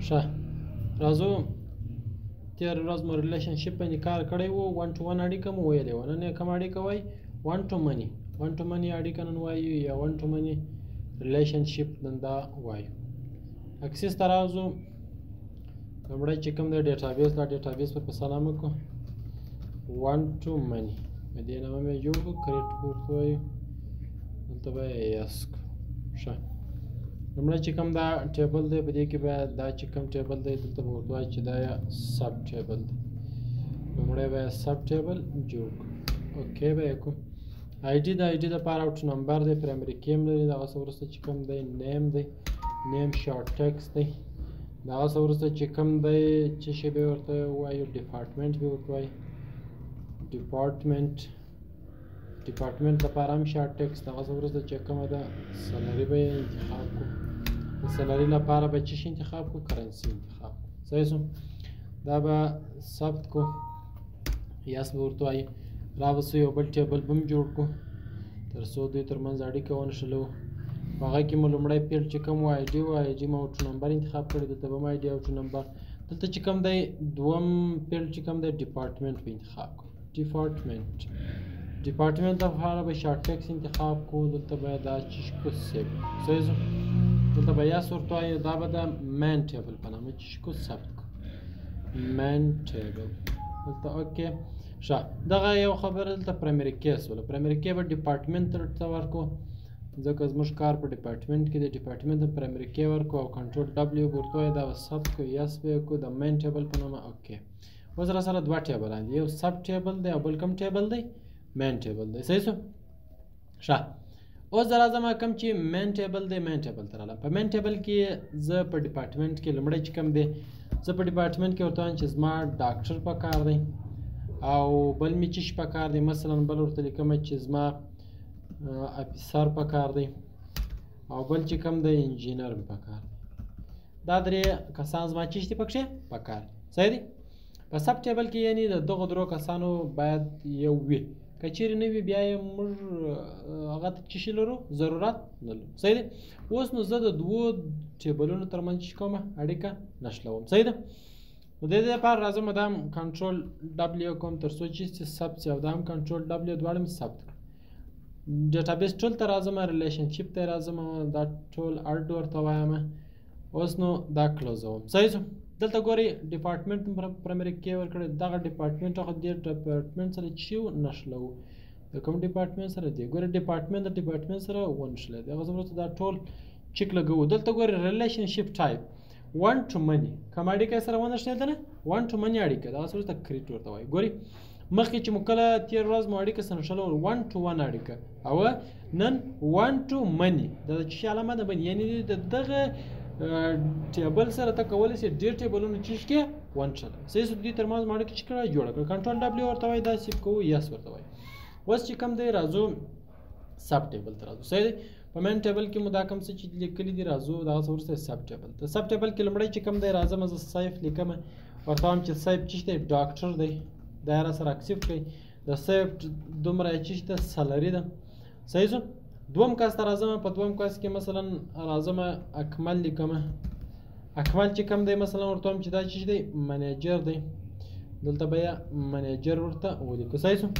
ښه راځو تېره ورځ مو ریلیشنشپ باندې کار کړی و 1 to 1 اړیکه مو ویلې وه نن یې کومه اړیکه وایي 1 to many 1 to many اړیکه نن وایو یا 1 to many ریلیشنشپ نن دا وایو اکسس ته راځو لومړی چې کوم دی ډیټابیس دا ډیټابیس په سلام وکړو 1 to many په دې نامه مې جوړ کړو کریټ ورته وایو دلته به یې یس کړو ښه لومړی چې کوم دا ټیبل دی په دې کې باید دا چې کوم ټیبل دی دلته به ورته وایي چې دا سب ټیبل دی لومړی به یې سب ټیبل جوړ کړو اوکې به یې کړو آی ډي د آی ډي دپاره اوټ نمبر دی پرایمري کی هم لري د هغه څه وروسته چې کوم دی نیم دی نیم شارټ ټکس دی د هغه څه وروسته چې کوم دی څه شی به ورته وایو ډیپارټمنټ به ورته وایي ډیپارټمنټ لپاره هم شارټ ټکس د هغه څه وروسته چې کومه ده سلري به یې انتخاب کړو د سلري لپاره به څه شي انتخاب کړو کرنسي انتخاب کړو صحیح شو دا به ثبت کړو یاس به ورته وایي راوسو یو بل ټیبل به هم جوړ کړو تر څو دوی ترمنځ اړیکه ونښلو په هغه کې مو لومړی فیلډ چې کوم و آی ډي و آی ډي مو اوټو نمبر انتخاب کړی دلته به م آی ډي اوټو نمبر دلته چې کوم دی دوم فیلډ چې کوم دی ډیپارټمنټ به انتخاب کړو ډیپارټمنټ لپاره به شارټ ټکس انتخاب کړو دلته به دا چې کو سیو صحیح شو دلته به یاس ورته وایي دا به د مین ټیبل په نامه چې کو ثبت کړو مین ټیبل دلته اوکې ښه دغه یو خبره دلته پرایمري کیس وله پرایمري کی به ډیپارټمنټ ته ورکړو ځکه زموږ کار په ډیپارټمنټ کې دی ډیپارټمنټ ته پرایمري کی ورکړو او کنټرول ډبلیو به ورته وایي دا به ثبت کړو یس به یې کړو د مین ټیبل په نامه اوکې اوس را سره دوه ټیبلان دي یو سب ټیبل دی او بل کوم ټیبل دی مین ټیبل دی صحیح شو ښه اوس زه راځم کوم چې مین ټیبل دی مین ټیبل ته رالم په مین ټیبل کې زه په ډیپارټمنټ کې لومړی چې کوم دی زه په ډیپارټمنټ کې ورته وایم چې زما ډاکټر په کار دی او بل مې چې شي په کار دی مثلا بل ورته لیکمه چې زما افیسر په کار دی او بل چې کوم دی انجینر مې په کار دی دا درې کسان زما چې شي پکښې په کار صحیح دی په سب ټیبل کې یعنی د دغو درو کسانو باید یو وي که چیرې نه وي بیا یې موږ هغه ته څه شي لرو ضرورت نه لرو صحیح دی اوس نو زه د دوو ټیبلونو ترمنځ چې کومه اړیکه نښلوم صحیح ده نو د دې لپاره راځم دا هم کنټرول ډبلیو کوم تر څو چې ثبت شي او دا هم کنټرول ډبلیو دواړه مې ثبت کړم ډیټابیس ټول ته راځم ریلیشنشپ ته راځم دا ټول الټ ورته وایم اوس نو دا کلوزوم صحیح شو دلته ګورئ ډیپارټمنټ پرایمري کی ورکړی دغه ډیپارټمنټ هغه دې ډیپارټمنټ سره چې نښلوو د کوم ډیپارټمنټ سره دی ګورئ ډیپارټمنټ د ډیپارټمنټ سره ونښلید هغه وروسته دا ټول چیک لګوو دلته ګورئ ریلیشنشپ ټایپ 1 to many کوم اړیکه سره ونښلېدله 1 to many اړیکه دغه وروسته کریټ ورته وایي ګورئ مخکې چې مو کله تېر ورځ مو اړیکه سره نښلول 1 to 1 اړیکه او نن 1 to many د څه شي علامه ده باندې یعنې د دغه ټیبل سره ته کولی شې ډېر ټیبلونه چې کې ونښله صحیح شو دوی ترمنځ مو اړیکه چې کړه جوړه کړه کنټرول ډبلیو ورته وایي دا سیف کوو یس ورته وایي اوس چې کوم دی راځو سب ټیبل ته راځو صحیح دی په مین ټیبل کې مو دا کوم څه چې لیکلي دي راځو دغه څه وروسته سب ټیبل ته سب ټیبل کې لومړی چې کوم دی راځم زه سیف لیکم ورته وایم چې سیف چې دی ډاکټر دی دا یې راسره اکسپټ کړئ د سیف دومره چې ده سلري ده صحیح شو دوم کس ته راځم په دوم کس کې مثلا راځم اکمل لیکم اکمل چې کوم دی مثلا ورته وایم چې دا چې دی منیجر دی دلته به یې منیجر ورته ولیکو صحیح شو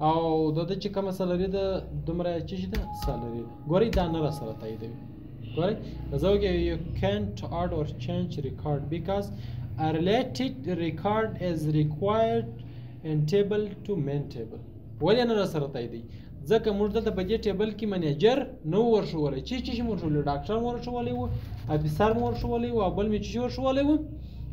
او د ده چې کومه سلري ده دومره چې شي ده سلري ده ګورئ دا نه راسره تاییدوي ګورئ زه وګورئ you can't add or change record because a related record is required in table to main table ولې نه راسره تاییدوي ځکه موږ دلته په دې ټیبل کې منیجر نه ورښولی چې شي مو ورښولی ډاکټر مو ورښولی و افیسر مو ورښولی و او بل مې چې شي ورښولی و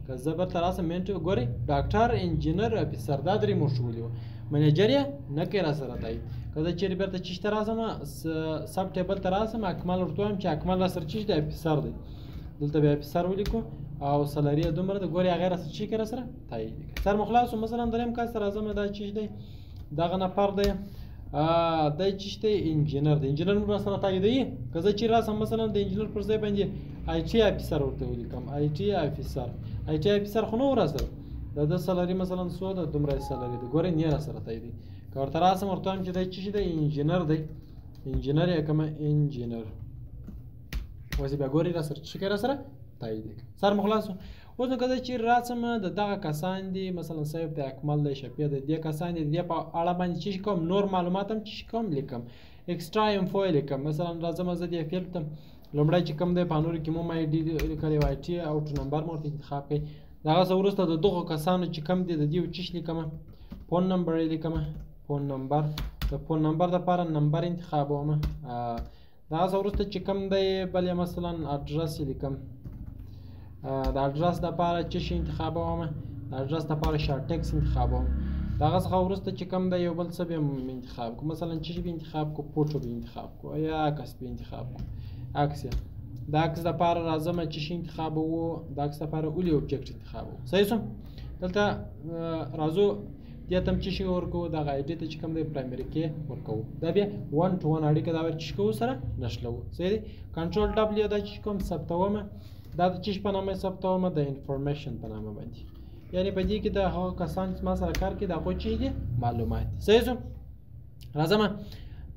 که زه بېرته راسم مین ټیبل ګورئ ډاکټر انجینر افیسر دا درې مو ورښولي وو منیجر یې نه کوي راسره تایید که زه چیرې بېرته چې ته راسم سب ټیبل ته راسم اکمل ورته وایم چې اکمل راسره چې دی افیسر دی دلته بیا افیسر ولیکو او سلري یې دومره ده ګورئ هغې راسره چې کوي راسره تایید کوي سر مو خلاص و مثلا درېیم کس ته راځم دا چې دی دغه نفر دی دا چې دی انجینر دی انجینر مو راسره تاییدوي که زه چیرې راسم مثلا د انجینر پر ځای باندې آی ټي افیسر ورته ولیکم آی ټي افیسر خو نه و راسره د ده سلري مثلا څو ده دومره یې سلري ده ګورئ نه یې راسره تاییدوي که ورته راسم ورته وایم چې دی چې دی انجینر دی انجینر یې کومه انجینر اوس بیا ګورئ راسره چې کوي راسره تایید کړم. سر مو خلاص اوس نو که چیرې راسم د دغه کسان دي مثلا سیف دی اکمل دی شفیع دی دې کسان دي د دې په اړه باندې څه کوم نور معلومات هم څه کوم لیکم ایکسټرا انفو یې لیکم. مثلا راځم زه دې فیلډ ته لومړی چې کوم دی په نورو کې مو آی ډي لیکلی وای ټي او ټو نمبر مو ورته انتخاب کړئ. د هغه څه وروسته د دغو کسانو چې کوم دي د دې څه لیکم فون نمبر یې لیکم فون نمبر د فون نمبر دپاره نمبر انتخابوم. د هغه څه وروسته چې کوم دی بل یې مثلا اډرس یې لیکم د اډرس دپاره څه شي انتخابوم د اډرس دپاره شارټ ټکس انتخابوم. د هغه څخه وروسته چې کوم دی یو بل څه به انتخاب کړو مثلا څه شي به انتخاب کړو فوټو به انتخاب کړو یا عکس به انتخاب کړو عکس د عکس دپاره راځم چې شي انتخابوو د عکس دپاره اولي اوبجکټ انتخابوو. صحیح شو دلته راځو دې ته هم څه شي ورکوو دغه آی ډي ته چې کوم دی پرایمري کې ورکوو دا بیا 1 to 1 اړیکه دا ور چې کوو سره نښلوو. صحیح دی کنټرول ډبلیو دا چې کوم ثبتومه دا د څه په نامه ثبتومه د انفارمیشن په نامه باندې یعنی په دې کې د هغه کسان چې ما سره کار کوي د هغوی څه دي معلومات. صحیح شو راځم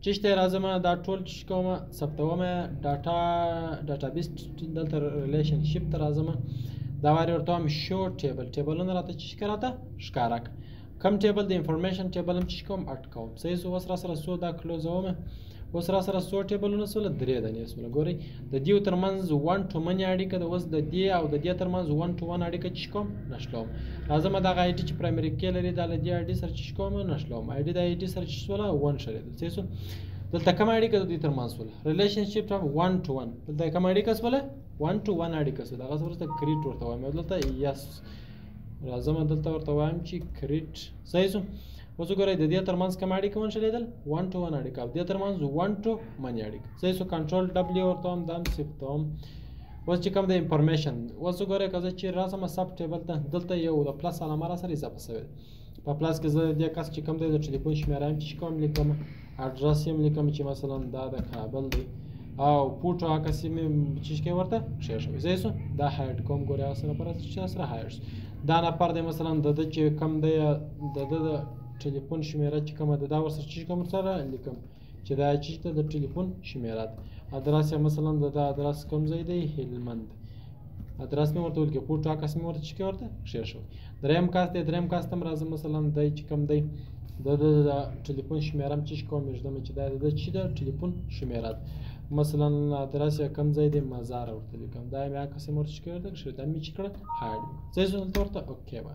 چې شته راځم دا ټول چې کومه ثبتومه ډاټابیس دلته ریلیشنشپ ته راځم دا واري ورته هم شو ټیبلونه راته چې راته ښکاره کم ټیبل د انفارمیشن ټیبل هم چې کوم اټ کوم. صحیح شو اوس را سره څو دا کلوزوم اوس را سره څو ټیبلونه سوله 3 دانې سوله ګورئ د دې ترمنځ 1 to many اړیکه د اوس د دې او د دې ترمنځ 1 to 1 اړیکه چې کوم نښلوم. راځم دغه آی ډي چې پرایمري کې لري دا له دې آی ډي سره چې کوم نښلوم آی ډي د آی ډي سره چې سوله 1 شریدل. صحیح شو دلته کوم اړیکه د دې ترمنځ سوله ریلیشنشپ 1 to 1 دلته کوم اړیکه سوله 1 to 1 اړیکه سوله دغه وروسته کریټ ورته وایم دلته یس راځم دلته ورته وایم چې کریټ. صحیح شو اوس وګورئ د دې ترمنځ کوم اړیکه ونښلېدل 1 to 1 اړیکه او د دې ترمنځ 1 to many اړیکه. صحیح شو کنټرول ډبلیو ورته هم دا هم صفتوم. اوس چې کوم د انفارمیشن اوس وګورئ که زه چې راسم سب ټیبل ته دلته یو د پلس علامه را سره اضافه شوې ده په پلس کې زه دې کس چې کوم دی د ټلیفون شمېره هم چې کوم لیکم اډرس یې هم لیکم چې مثلا دا د کابل دی او فوټو عکس یې مې چې کوي ورته کښېښوي. صحیح شو دا هایډ کوم ګورئ هغه سره لپاره چې سره هایډ دا نفر دی مثلا د ده چې کوم دی د ده د ټلیفون شمېره چې کومه ده دا ورسره چې کوم ورسره لیکم چې دا چې ته د ټلیفون شمېره ده. ادرس یې مثلا د ده ادرس کوم ځای دی هلمند ادرس مې ورته ولیکه فوټو عکس مې ورته چې کوي ورته کښېښوي. دریم کس دی دریم کس ته هم راځم مثلا دی چې کوم دی د ټلیفون شمېره هم چې کوم ږدم چې دا د چې د ټلیفون شمېره ده مثلا ادرس یې کوم ځای دی مزار ورته لیکم دا مې عکس مې ورته چې کوي ورته کښېښوي دا مې چې کړه هایډ صحیح شو دلته ورته اوکې به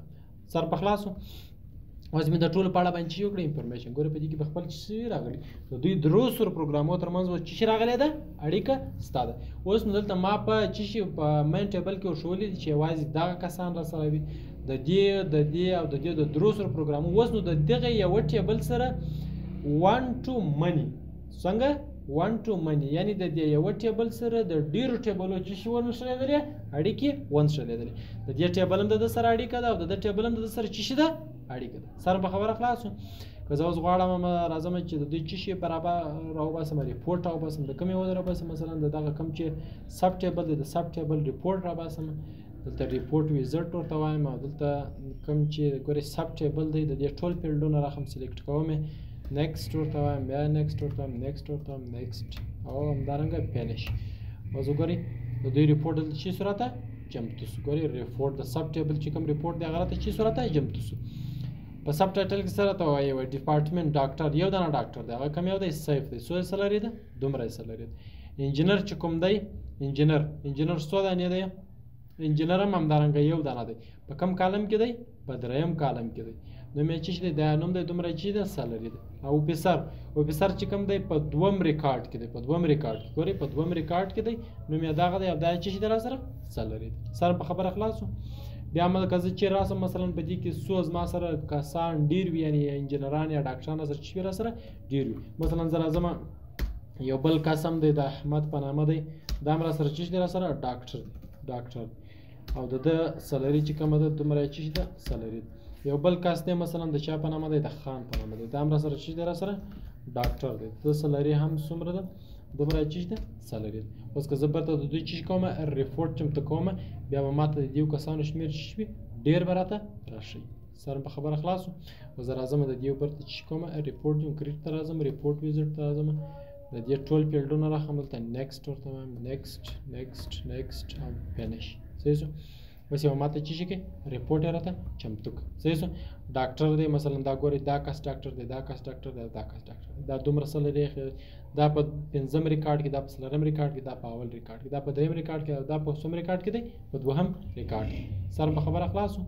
سر په خلاص اوس مې د ټولو په اړه باندې چې وکړه انفارمیشن ګوره په دې کې به خپل څه راغلي د دوی درو سرو پروګرامو ترمنځ اوس څه راغلی ده اړیکه ستا ده. اوس نو دلته ما په څه شي په مین ټیبل کې ورښولي دي چې یوازې دغه کسان راسره وي د دې او د دې د درو سرو پروګرامو. اوس نو د دغه یوه ټیبل سره 1 to many څنګه 1 to many یعنی د دې یوه ټیبل سره د ډېرو ټیبلو چې شي ونښلېدلې اړیکې ونښلېدلې د دې ټیبل هم د ده سره اړیکه ده او د ده ټیبل هم د ده سره چې شي ده اړیکه ده. سر په خبره خلاص شو که زه اوس غواړم راځم چې د دوی څه شي برابر راوباسم ریپورټ راوباسم د کومې ودې راوباسم مثلا د دغه کوم چې سب ټیبل دی د سب ټیبل ریپورټ راوباسم دلته ریپورټ ویزټ ورته وایم او دلته کوم چې ګورئ سب ټیبل دی د دې ټول فیلډونه راخم سلیکټ کوم نیکسټ ورته وایم بیا نیکسټ ورته وایم نیکسټ ورته وایم نیکسټ او همدارنګه فینش. اوس وګورئ د دوی ریپورټ دلته چې صورته چمتو شو ګورئ ریپورټ د سب ټیبل چې کوم ریپورټ دی هغه راته چې صورته چمتو شو په سب ټایټل کې سره ته وایي ډپارټمنټ ډاکټر یو دانه ډاکټر دی هغه کوم یو دی سیف دی څو حصه لري ده دومره حصه لري. انجینر چې کوم دی انجینر څو دانې دی انجینر هم همدارنګه یو دانه دی په کوم کالم کې دی په دریم کالم کې دی نو مې چې دی دا نوم دی دومره چې دی سالري دی. او اوفیسر چې کوم دی په دوم ریکارډ کې دی په دوم ریکارډ کې ګورئ په دوم ریکارډ کې دی نو مې دغه دی او دا چې دی را سره سالري دی. سره په خبره خلاصو بیا مله که زه چې راسم مثلا په دې کې څو زما سره کسان ډېر وي یعنې انجینران یا ډاکټران سره چې را سره ډېر وي مثلا زه راځم یو بل کس هم دی د احمد په نامه دی دا هم را سره چې دی را سره ډاکټر او د ده سالري چې کومه ده دومره چې ده سالري. یو بل کس دی مثلا د چا په نامه دی د خان په نامه دی دا هم را سره چې دی را سره ډاکټر دی د سالري هم څومره ده دومره چې ده سالري. اوس که زه برته د دوی چې کومه ریپورټ چمتو کومه بیا به ماته د دې کسانو شمېر چې وي ډېر به راته راشي. سره په خبره خلاص وو. اوس زه راځم د دې برته چې کومه ریپورټ کریټ ته راځم ریپورټ ویزټ ته راځم د دې ټول فیلډونه راخم دلته نیکسټ ورته وایم نیکسټ او فینش صحیح شو اوس یو ماته چې شي کې ریپورټ یې راته چمتو کړه صحیح شو ډاکټر دی مثلا دا ګوري دا کس ډاکټر دی دا کس ډاکټر دی دا کس ډاکټر دی دا دومره څه لري دا په پنځم ریکارډ کې دا په څلورم ریکارډ کې دا په اول ریکارډ کې دا په دریم ریکارډ کې دا په څوم ریکارډ کې دی په دوهم ریکارډ کې سر به خبره خلاصو